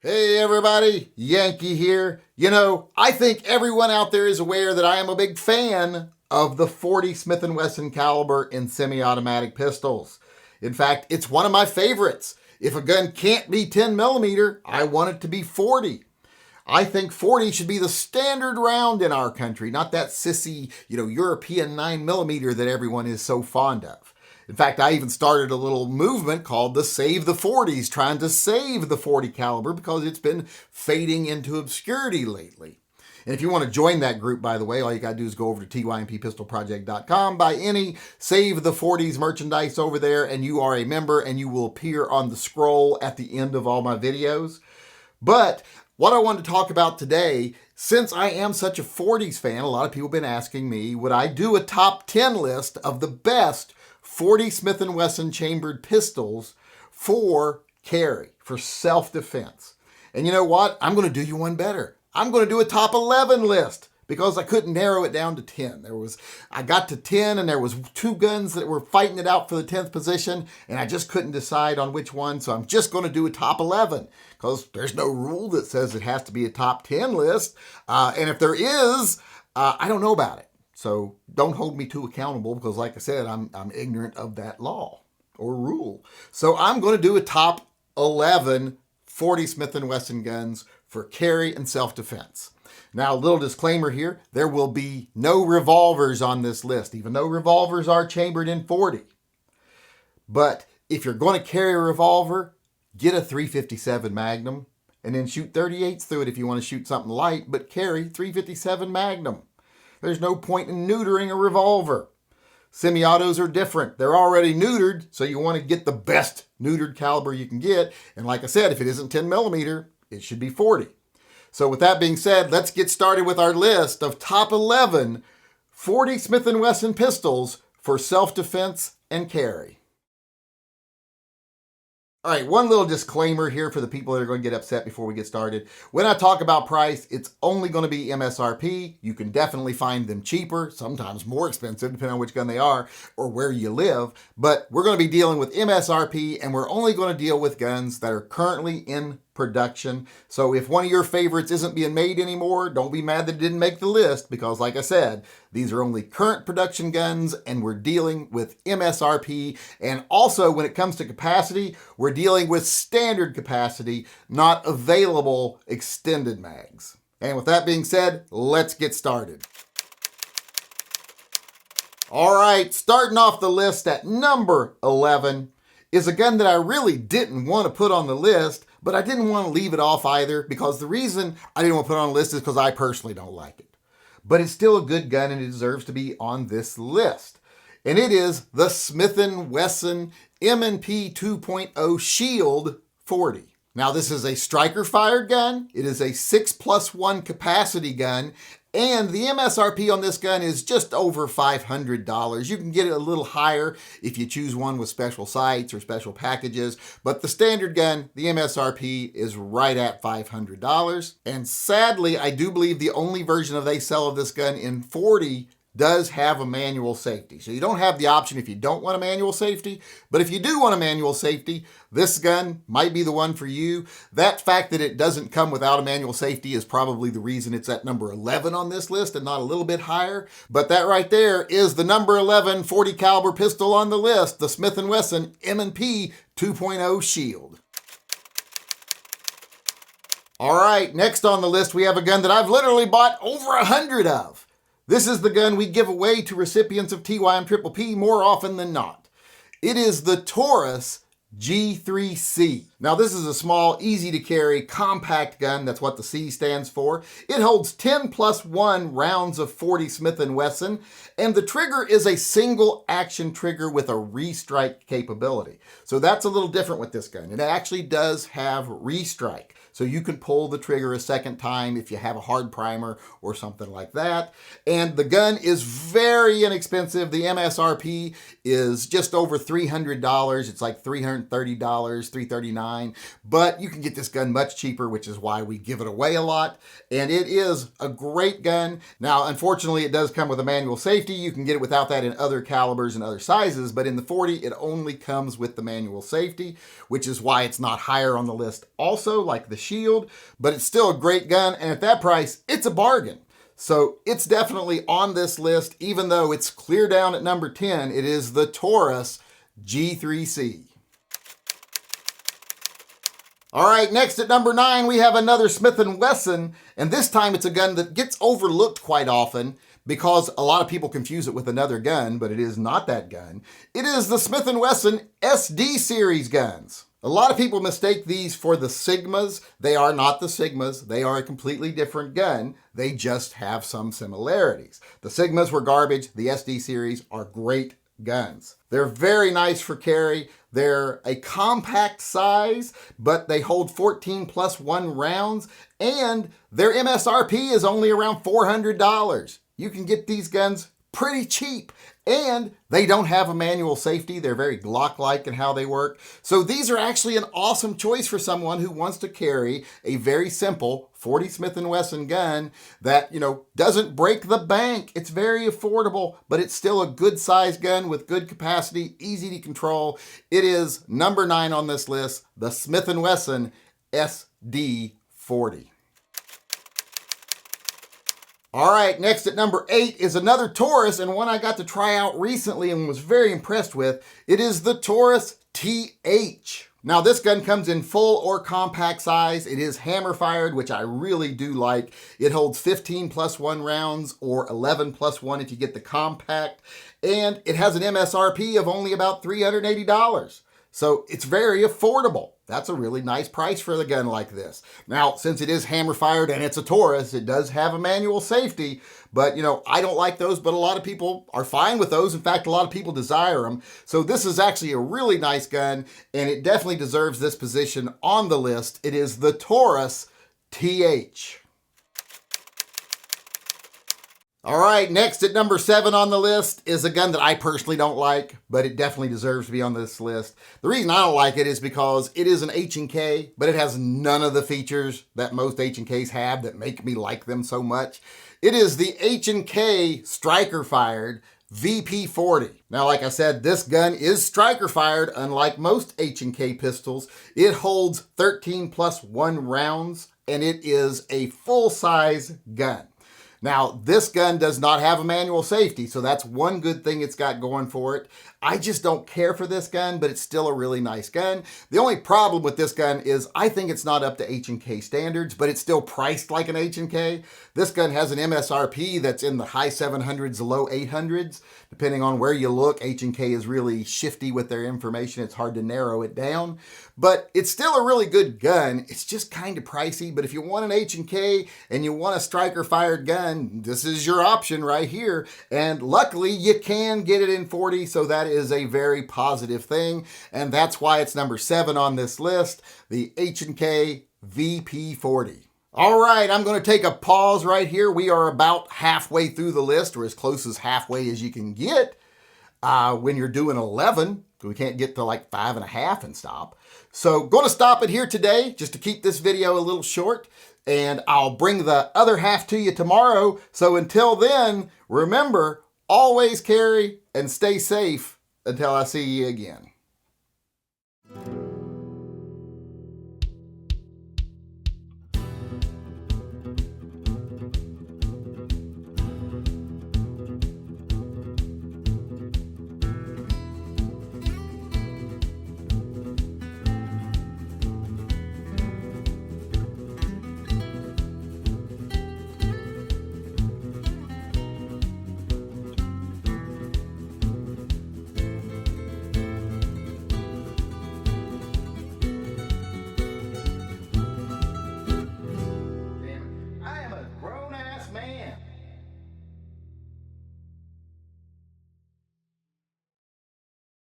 Hey everybody, Yankee here. I think everyone out there is aware that I am a big fan of the 40 Smith & Wesson caliber in semi-automatic pistols. In fact, it's one of my favorites. If a gun can't be 10 millimeter, I want it to be 40. I think 40 should be the standard round in our country, not that sissy, European 9 millimeter that everyone is so fond of. In fact, I even started a little movement called the Save the 40s, trying to save the 40 caliber because it's been fading into obscurity lately. And if you want to join that group, by the way, all you got to do is go over to TYMPpistolproject.com, buy any Save the 40s merchandise over there, and you are a member, and you will appear on the scroll at the end of all my videos. But what I wanted to talk about today, since I am such a 40s fan, a lot of people have been asking me, would I do a top 10 list of the best 40 Smith & Wesson chambered pistols for carry, for self-defense. And you know what? I'm going to do you one better. I'm going to do a top 11 list because I couldn't narrow it down to 10. I got to 10 and there was two guns that were fighting it out for the 10th position and I just couldn't decide on which one. So I'm just going to do a top 11 because there's no rule that says it has to be a top 10 list. And if there is, I don't know about it. So don't hold me too accountable because, like I said, I'm ignorant of that law or rule. So I'm going to do a top 11 40 Smith & Wesson guns for carry and self-defense. Now, a little disclaimer here. There will be no revolvers on this list, even though revolvers are chambered in 40. But if you're going to carry a revolver, get a 357 Magnum and then shoot 38s through it if you want to shoot something light, but carry 357 Magnum. There's no point in neutering a revolver. Semi-autos are different. They're already neutered, so you want to get the best neutered caliber you can get. And like I said, if it isn't 10 millimeter, it should be 40. So with that being said, let's get started with our list of top 11 40 Smith & Wesson pistols for self-defense and carry. All right, one little disclaimer here for the people that are going to get upset before we get started. When I talk about price, it's only going to be MSRP. You can definitely find them cheaper, sometimes more expensive, depending on which gun they are or where you live. But we're going to be dealing with MSRP, and we're only going to deal with guns that are currently in production. So if one of your favorites isn't being made anymore, don't be mad that it didn't make the list because, like I said, these are only current production guns and we're dealing with MSRP. And also when it comes to capacity, we're dealing with standard capacity, not available extended mags. And with that being said, let's get started. All right, starting off the list at number 11 is a gun that I really didn't want to put on the list, but I didn't want to leave it off either because the reason I didn't want to put it on the list is because I personally don't like it. But it's still a good gun and it deserves to be on this list. And it is the Smith & Wesson M&P 2.0 Shield 40. Now this is a striker fired gun. It is a 6+1 capacity gun. And the MSRP on this gun is just over $500. You can get it a little higher if you choose one with special sights or special packages. But the standard gun, the MSRP is right at $500. And sadly, I do believe the only version they sell of this gun in 40 does have a manual safety. So you don't have the option if you don't want a manual safety, but if you do want a manual safety, this gun might be the one for you. That fact that it doesn't come without a manual safety is probably the reason it's at number 11 on this list and not a little bit higher. But that right there is the number 11 40 caliber pistol on the list, the Smith & Wesson M&P 2.0 Shield. All right, next on the list, we have a gun that I've literally bought over 100 of. This is the gun we give away to recipients of TYMP more often than not. It is the Taurus G3C. Now this is a small, easy to carry, compact gun. That's what the C stands for. It holds 10+1 rounds of 40 Smith & Wesson, and the trigger is a single action trigger with a restrike capability. So that's a little different with this gun. It actually does have restrike. So you can pull the trigger a second time if you have a hard primer or something like that. And the gun is very inexpensive. The MSRP is just over $300. It's like $300 $430, $339, but you can get this gun much cheaper, which is why we give it away a lot. And it is a great gun. Now, unfortunately, it does come with a manual safety. You can get it without that in other calibers and other sizes, but in the 40, it only comes with the manual safety, which is why it's not higher on the list also, like the Shield, but it's still a great gun. And at that price, it's a bargain. So it's definitely on this list, even though it's clear down at number 10. It is the Taurus G3C. All right, next at number 9, we have another Smith & Wesson, and this time it's a gun that gets overlooked quite often because a lot of people confuse it with another gun, but it is not that gun. It is the Smith & Wesson SD series guns. A lot of people mistake these for the Sigmas. They are not the Sigmas. They are a completely different gun. They just have some similarities. The Sigmas were garbage. The SD series are great guns. They're very nice for carry. They're a compact size, but they hold 14+1 rounds, and their MSRP is only around $400. You can get these guns pretty cheap, and they don't have a manual safety. They're very Glock-like in how they work. So these are actually an awesome choice for someone who wants to carry a very simple 40 Smith & Wesson gun that, doesn't break the bank. It's very affordable, but it's still a good size gun with good capacity, easy to control. It is number 9 on this list, the Smith & Wesson SD40. All right, next at number 8 is another Taurus, and one I got to try out recently and was very impressed with. It is the Taurus TH. Now, this gun comes in full or compact size. It is hammer fired, which I really do like. It holds 15+1 rounds or 11+1 if you get the compact, and it has an MSRP of only about $380. So it's very affordable. That's a really nice price for the gun like this. Now, since it is hammer fired and it's a Taurus, it does have a manual safety, but I don't like those, but a lot of people are fine with those. In fact, a lot of people desire them. So this is actually a really nice gun, and it definitely deserves this position on the list. It is the Taurus TH. All right, next at number 7 on the list is a gun that I personally don't like, but it definitely deserves to be on this list. The reason I don't like it is because it is an H&K, but it has none of the features that most H&Ks have that make me like them so much. It is the H&K striker fired VP40. Now, like I said, this gun is striker fired, unlike most H&K pistols. It holds 13+1 rounds, and it is a full-size gun. Now, this gun does not have a manual safety, so that's one good thing it's got going for it. I just don't care for this gun, but it's still a really nice gun. The only problem with this gun is I think it's not up to H&K standards, but it's still priced like an H&K. This gun has an MSRP that's in the high 700s, low 800s. Depending on where you look, H&K is really shifty with their information. It's hard to narrow it down, but it's still a really good gun. It's just kind of pricey, but if you want an H&K and you want a striker-fired gun, this is your option right here. And luckily, you can get it in 40, so that is a very positive thing, and that's why it's number 7 on this list, the H&K VP40. All right, I'm going to take a pause right here. We are about halfway through the list, or as close as halfway as you can get when you're doing 11. We can't get to like 5.5 and stop. So going to stop it here today just to keep this video a little short, and I'll bring the other half to you tomorrow. So until then, remember, always carry and stay safe until I see you again.